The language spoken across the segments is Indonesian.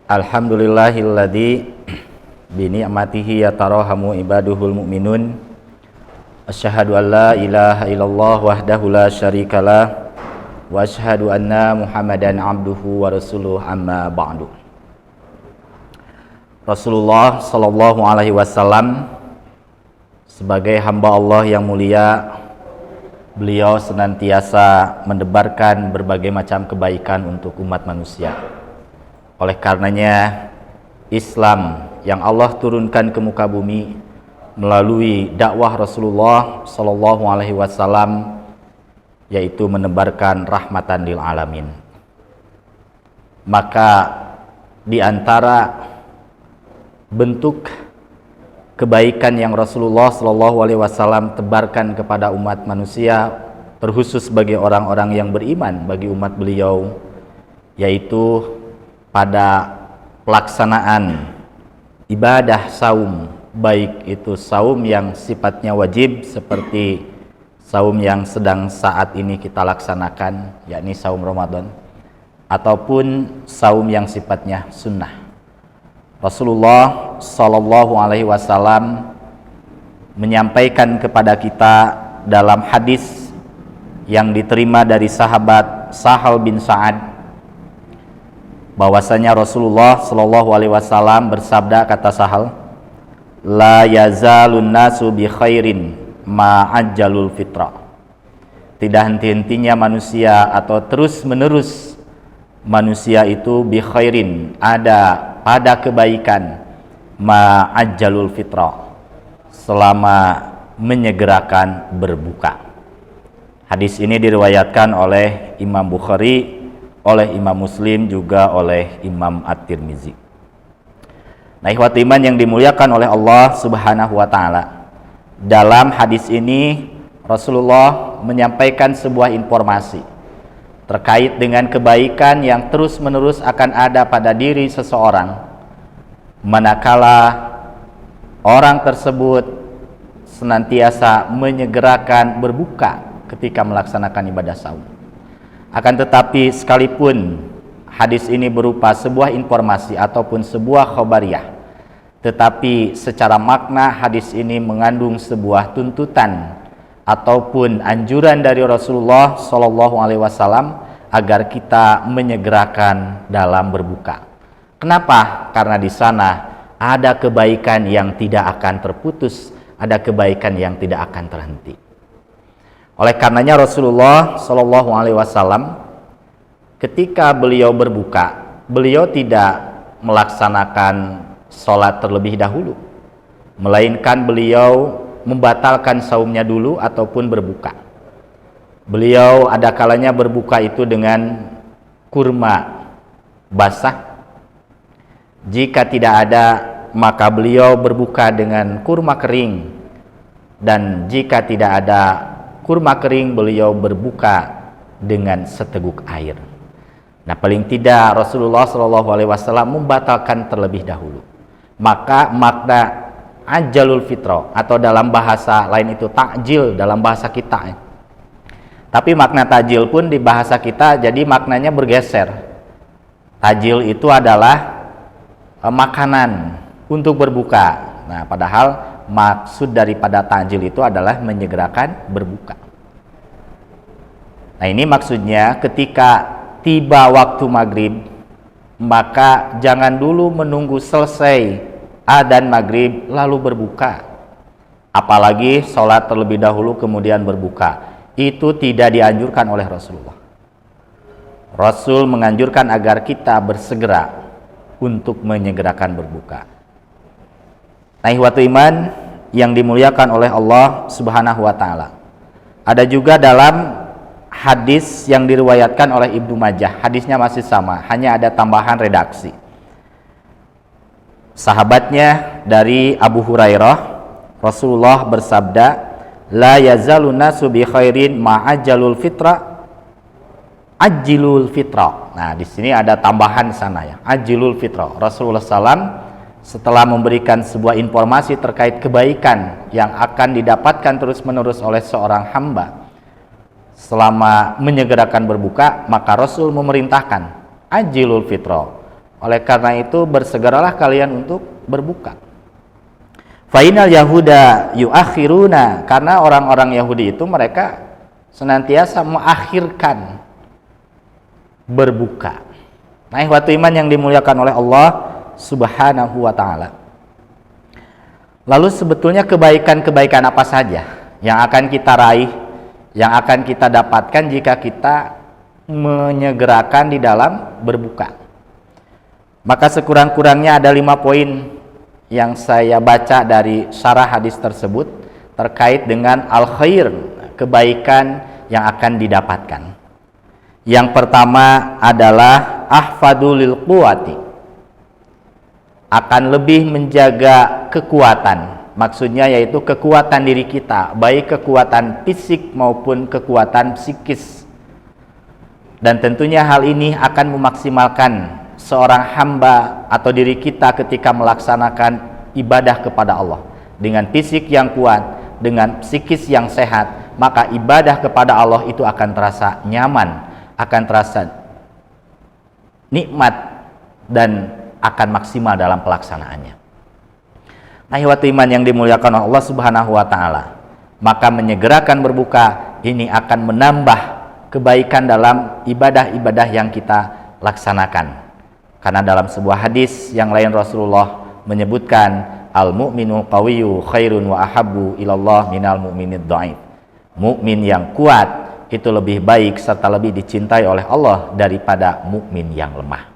Alhamdulillahilladzi bi ni'matihi yatarahamu ibaduhul mu'minun. Asyhadu an la ilaha illallah wahdahu la syarikalah wa asyhadu anna Muhammadan abduhu wa rasuluh, amma ba'du. Rasulullah sallallahu alaihi wasallam sebagai hamba Allah yang mulia, beliau senantiasa mendebarkan berbagai macam kebaikan untuk umat manusia. Oleh karenanya, Islam yang Allah turunkan ke muka bumi melalui dakwah Rasulullah sallallahu alaihi wasallam, yaitu menebarkan rahmatan lil alamin. Maka di antara bentuk kebaikan yang Rasulullah sallallahu alaihi wasallam tebarkan kepada umat manusia, terkhusus bagi orang-orang yang beriman, bagi umat beliau, yaitu pada pelaksanaan ibadah saum, baik itu saum yang sifatnya wajib seperti saum yang sedang saat ini kita laksanakan, yakni saum Ramadan, ataupun saum yang sifatnya sunnah. Rasulullah sallallahu alaihi wasallam menyampaikan kepada kita dalam hadis yang diterima dari sahabat Sahal bin Sa'ad bahwasanya Rasulullah sallallahu alaihi wasallam bersabda, kata Sahal, la yazalun nasu bi khairin ma ajjalul fitra. Tidak henti-hentinya manusia atau terus menerus manusia itu bi khairin, ada pada kebaikan, ma ajjalul fitra, selama menyegerakan berbuka. Hadis ini diriwayatkan oleh Imam Bukhari, oleh Imam Muslim, juga oleh Imam At-Tirmizi. Nah, ikhwati iman yang dimuliakan oleh Allah Subhanahu wa taala, dalam hadis ini Rasulullah menyampaikan sebuah informasi terkait dengan kebaikan yang terus-menerus akan ada pada diri seseorang manakala orang tersebut senantiasa menyegerakan berbuka ketika melaksanakan ibadah saum. Akan tetapi sekalipun hadis ini berupa sebuah informasi ataupun sebuah khobariyah, tetapi secara makna hadis ini mengandung sebuah tuntutan ataupun anjuran dari Rasulullah Shallallahu Alaihi Wasallam agar kita menyegerakan dalam berbuka. Kenapa? Karena di sana ada kebaikan yang tidak akan terputus, ada kebaikan yang tidak akan terhenti. Oleh karenanya Rasulullah Shallallahu Alaihi Wasallam ketika beliau berbuka, beliau tidak melaksanakan sholat terlebih dahulu, melainkan beliau membatalkan saumnya dulu ataupun berbuka. Beliau ada kalanya berbuka itu dengan kurma basah. Jika tidak ada, maka beliau berbuka dengan kurma kering, dan jika tidak ada kurma kering, beliau berbuka dengan seteguk air. Nah, paling tidak Rasulullah SAW membatalkan terlebih dahulu. Maka makna ajalul fitro, atau dalam bahasa lain itu takjil dalam bahasa kita. Tapi makna tajil pun di bahasa kita jadi maknanya bergeser. Tajil itu adalah makanan untuk berbuka. Nah, padahal maksud daripada tajil itu adalah menyegerakan berbuka. Nah, ini maksudnya ketika tiba waktu maghrib, maka jangan dulu menunggu selesai adzan maghrib lalu berbuka, apalagi sholat terlebih dahulu kemudian berbuka. Itu tidak dianjurkan oleh Rasulullah. Rasul menganjurkan agar kita bersegera untuk menyegerakan berbuka. Nah, ikhwatu iman yang dimuliakan oleh Allah Subhanahu wa taala, ada juga dalam hadis yang diriwayatkan oleh Ibnu Majah, hadisnya masih sama, hanya ada tambahan redaksi. Sahabatnya dari Abu Hurairah, Rasulullah bersabda, la yazalun nasu bi khairin ma'ajjalul fitra ajilul fitra. Nah, di sini ada tambahan sana ya, ajilul fitra. Rasulullah SAW setelah memberikan sebuah informasi terkait kebaikan yang akan didapatkan terus-menerus oleh seorang hamba selama menyegerakan berbuka, maka Rasul memerintahkan ajilul fitra, Oleh karena itu bersegeralah kalian untuk berbuka. Fainal Yahuda yuakhiruna, karena orang-orang Yahudi itu mereka senantiasa mengakhirkan berbuka. Nah, ikhwatu iman yang dimuliakan oleh Allah Subhanahu wa taala. Lalu sebetulnya kebaikan-kebaikan apa saja yang akan kita raih, yang akan kita dapatkan jika kita menyegerakan di dalam berbuka? Maka sekurang-kurangnya ada 5 poin yang saya baca dari syarah hadis tersebut terkait dengan al-khair, kebaikan yang akan didapatkan. Yang pertama adalah ahfadulil quwati, akan lebih menjaga kekuatan. Maksudnya yaitu kekuatan diri kita, baik kekuatan fisik maupun kekuatan psikis. Dan tentunya hal ini akan memaksimalkan seorang hamba atau diri kita ketika melaksanakan ibadah kepada Allah. Dengan fisik yang kuat, dengan psikis yang sehat, maka ibadah kepada Allah itu akan terasa nyaman, akan terasa nikmat, dan akan maksimal dalam pelaksanaannya. Nah, ikhwati iman yang dimuliakan Allah Subhanahu wa taala, maka menyegerakan berbuka ini akan menambah kebaikan dalam ibadah-ibadah yang kita laksanakan. Karena dalam sebuah hadis yang lain Rasulullah menyebutkan al-mu'minu qawiyyu khairun wa ahabbu ilallah minal mu'minid dha'if. Mukmin yang kuat itu lebih baik serta lebih dicintai oleh Allah daripada mukmin yang lemah.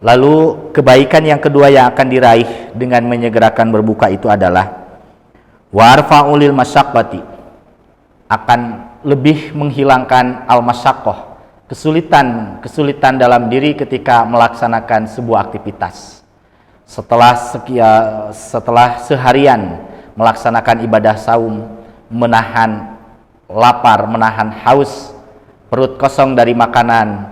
Lalu kebaikan yang kedua yang akan diraih dengan menyegerakan berbuka itu adalah warfa'ulil masyaqqati, akan lebih menghilangkan al-masyaqqah, kesulitan dalam diri ketika melaksanakan sebuah aktivitas. Setelah seharian melaksanakan ibadah saum, menahan lapar, menahan haus, perut kosong dari makanan,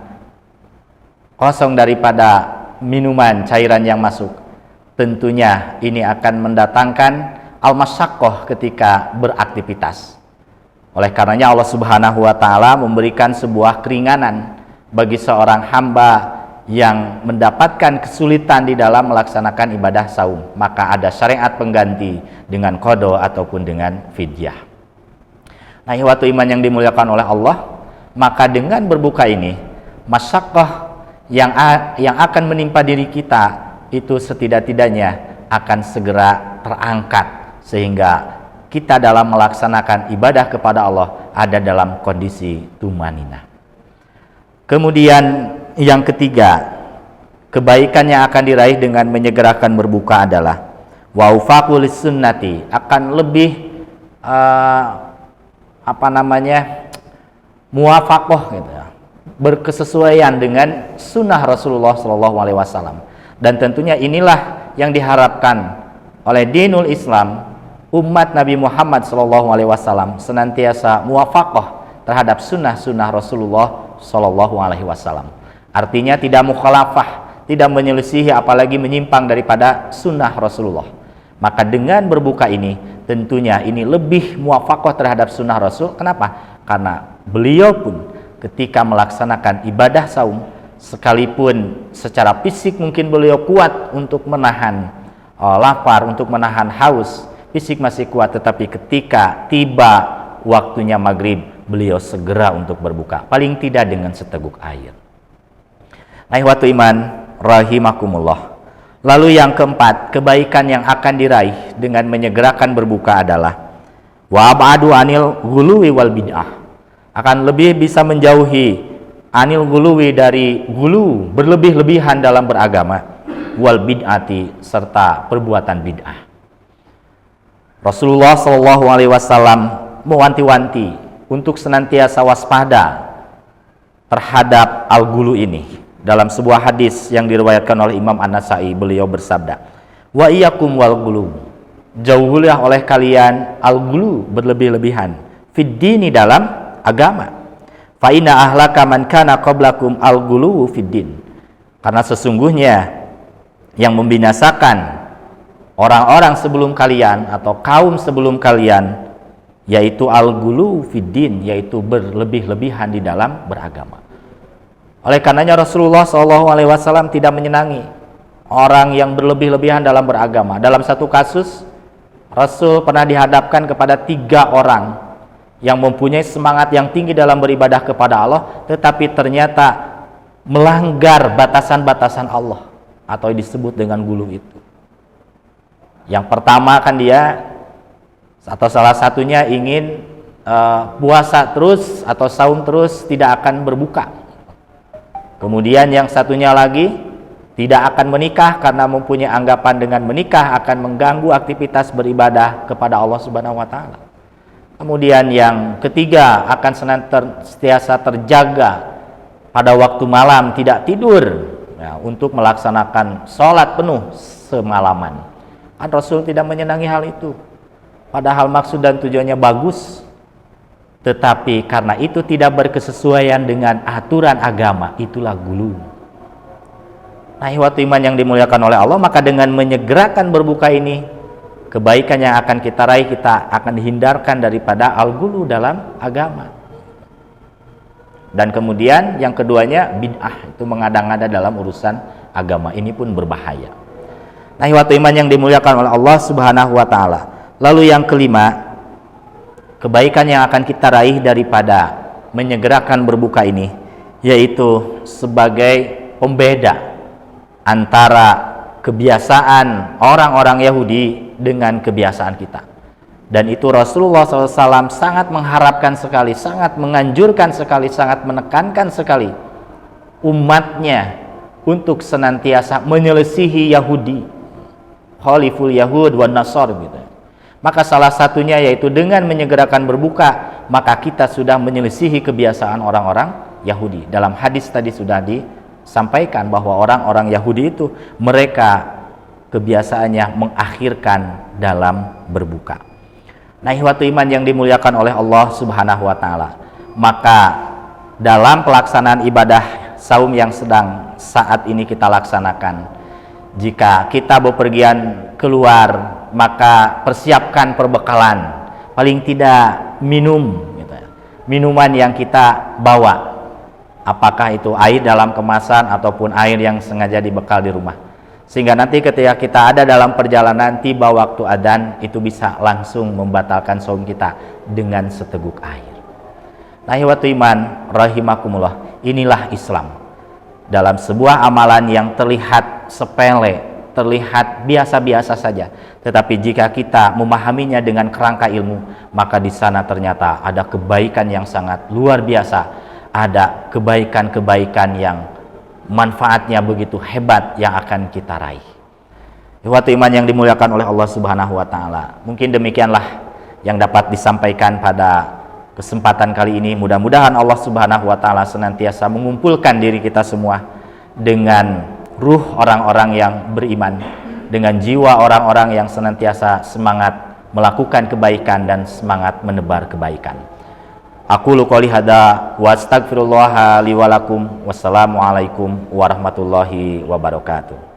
kosong daripada minuman, cairan yang masuk, tentunya ini akan mendatangkan al-masyaqqah ketika beraktivitas. Oleh karenanya Allah Subhanahu wa taala memberikan sebuah keringanan bagi seorang hamba yang mendapatkan kesulitan di dalam melaksanakan ibadah saum, maka ada syariat pengganti dengan qada ataupun dengan fidyah. Nah, ikhwatu iman yang dimuliakan oleh Allah, maka dengan berbuka ini masyaqqah yang akan menimpa diri kita itu setidak-tidaknya akan segera terangkat, sehingga kita dalam melaksanakan ibadah kepada Allah ada dalam kondisi tumanina. Kemudian yang ketiga, kebaikan yang akan diraih dengan menyegerakan berbuka adalah wa'ufaqul sunnati, akan lebih muwafaqah gitu ya, berkesesuaian dengan sunnah Rasulullah SAW. Dan tentunya inilah yang diharapkan oleh dinul Islam. Umat Nabi Muhammad SAW senantiasa muwafaqah terhadap sunnah-sunnah Rasulullah SAW. Artinya tidak mukhalafah, tidak menyelisihi apalagi menyimpang daripada sunnah Rasulullah. Maka dengan berbuka ini tentunya ini lebih muwafaqah terhadap sunnah Rasul. Kenapa? Karena beliau pun ketika melaksanakan ibadah saum, sekalipun secara fisik mungkin beliau kuat untuk menahan lapar, untuk menahan haus, fisik masih kuat, tetapi ketika tiba waktunya maghrib, beliau segera untuk berbuka, paling tidak dengan seteguk air. Nah, ikhwatu iman rahimakumullah. Lalu yang keempat, kebaikan yang akan diraih dengan menyegerakan berbuka adalah wa ab'adu anil ghuluwi wal bid'ah, akan lebih bisa menjauhi anil ghuluwi, dari ghulu, berlebih-lebihan dalam beragama, wal bid'ati, serta perbuatan bid'ah. Rasulullah SAW mewanti-wanti untuk senantiasa waspada terhadap al-ghulu ini. Dalam sebuah hadis yang diriwayatkan oleh Imam An-Nasa'i, beliau bersabda, wa iyyakum wal ghulu, jauhilah oleh kalian al-ghulu, berlebih-lebihan, fid dini, dalam agama. Fa inna ahlaka man kana qablakum al-ghulu fid din, karena sesungguhnya yang membinasakan orang-orang sebelum kalian atau kaum sebelum kalian yaitu al-ghulu fid din, yaitu berlebih-lebihan di dalam beragama. Oleh karenanya Rasulullah SAW tidak menyenangi orang yang berlebih-lebihan dalam beragama. Dalam satu kasus, Rasul pernah dihadapkan kepada 3 orang yang mempunyai semangat yang tinggi dalam beribadah kepada Allah, tetapi ternyata melanggar batasan-batasan Allah, atau disebut dengan gulu itu. Yang pertama kan dia, atau salah satunya ingin puasa terus atau saum terus, tidak akan berbuka. Kemudian yang satunya lagi tidak akan menikah karena mempunyai anggapan dengan menikah akan mengganggu aktivitas beribadah kepada Allah Subhanahu wa taala. Kemudian yang ketiga akan senantiasa terjaga pada waktu malam, tidak tidur ya, untuk melaksanakan sholat penuh semalaman. Kan Rasul tidak menyenangi hal itu. Padahal maksud dan tujuannya bagus, tetapi karena itu tidak berkesesuaian dengan aturan agama, itulah gulu. Nah, ikhwatu iman yang dimuliakan oleh Allah, maka dengan menyegerakan berbuka ini, kebaikan yang akan kita raih, kita akan dihindarkan daripada al-gulu dalam agama. Dan kemudian yang keduanya, bid'ah, itu mengada-ngada dalam urusan agama, ini pun berbahaya. Nah, ikhwatu iman yang dimuliakan oleh Allah Subhanahu wa taala. Lalu yang kelima, kebaikan yang akan kita raih daripada menyegerakan berbuka ini, yaitu sebagai pembeda antara kebiasaan orang-orang Yahudi dengan kebiasaan kita. Dan itu Rasulullah SAW sangat mengharapkan sekali, sangat menganjurkan sekali, sangat menekankan sekali umatnya untuk senantiasa menyelisihi Yahudi, khaliful Yahud wan Nasar gitu. Maka salah satunya yaitu dengan menyegerakan berbuka, maka kita sudah menyelisihi kebiasaan orang-orang Yahudi. Dalam hadis tadi sudah disampaikan bahwa orang-orang Yahudi itu mereka kebiasaannya mengakhirkan dalam berbuka. Nah, ikhwatu iman yang dimuliakan oleh Allah Subhanahu wa taala, maka dalam pelaksanaan ibadah saum yang sedang saat ini kita laksanakan, jika kita bepergian keluar, maka persiapkan perbekalan, paling tidak minum gitu ya. Minuman yang kita bawa, apakah itu air dalam kemasan ataupun air yang sengaja dibekal di rumah, sehingga nanti ketika kita ada dalam perjalanan, tiba waktu adzan, itu bisa langsung membatalkan saum kita dengan seteguk air. Nah, ikhwatu iman rahimakumullah, inilah Islam. Dalam sebuah amalan yang terlihat sepele, terlihat biasa-biasa saja, tetapi jika kita memahaminya dengan kerangka ilmu, maka di sana ternyata ada kebaikan yang sangat luar biasa, ada kebaikan-kebaikan yang manfaatnya begitu hebat yang akan kita raih. Ikhwatu iman yang dimuliakan oleh Allah Subhanahu wa taala, mungkin demikianlah yang dapat disampaikan pada kesempatan kali ini. Mudah-mudahan Allah Subhanahu wa taala senantiasa mengumpulkan diri kita semua dengan ruh orang-orang yang beriman, dengan jiwa orang-orang yang senantiasa semangat melakukan kebaikan dan semangat menebar kebaikan. Aqulu qouli hadza wa astaghfirullah li wa lakum. Wassalamualaikum warahmatullahi wabarakatuh.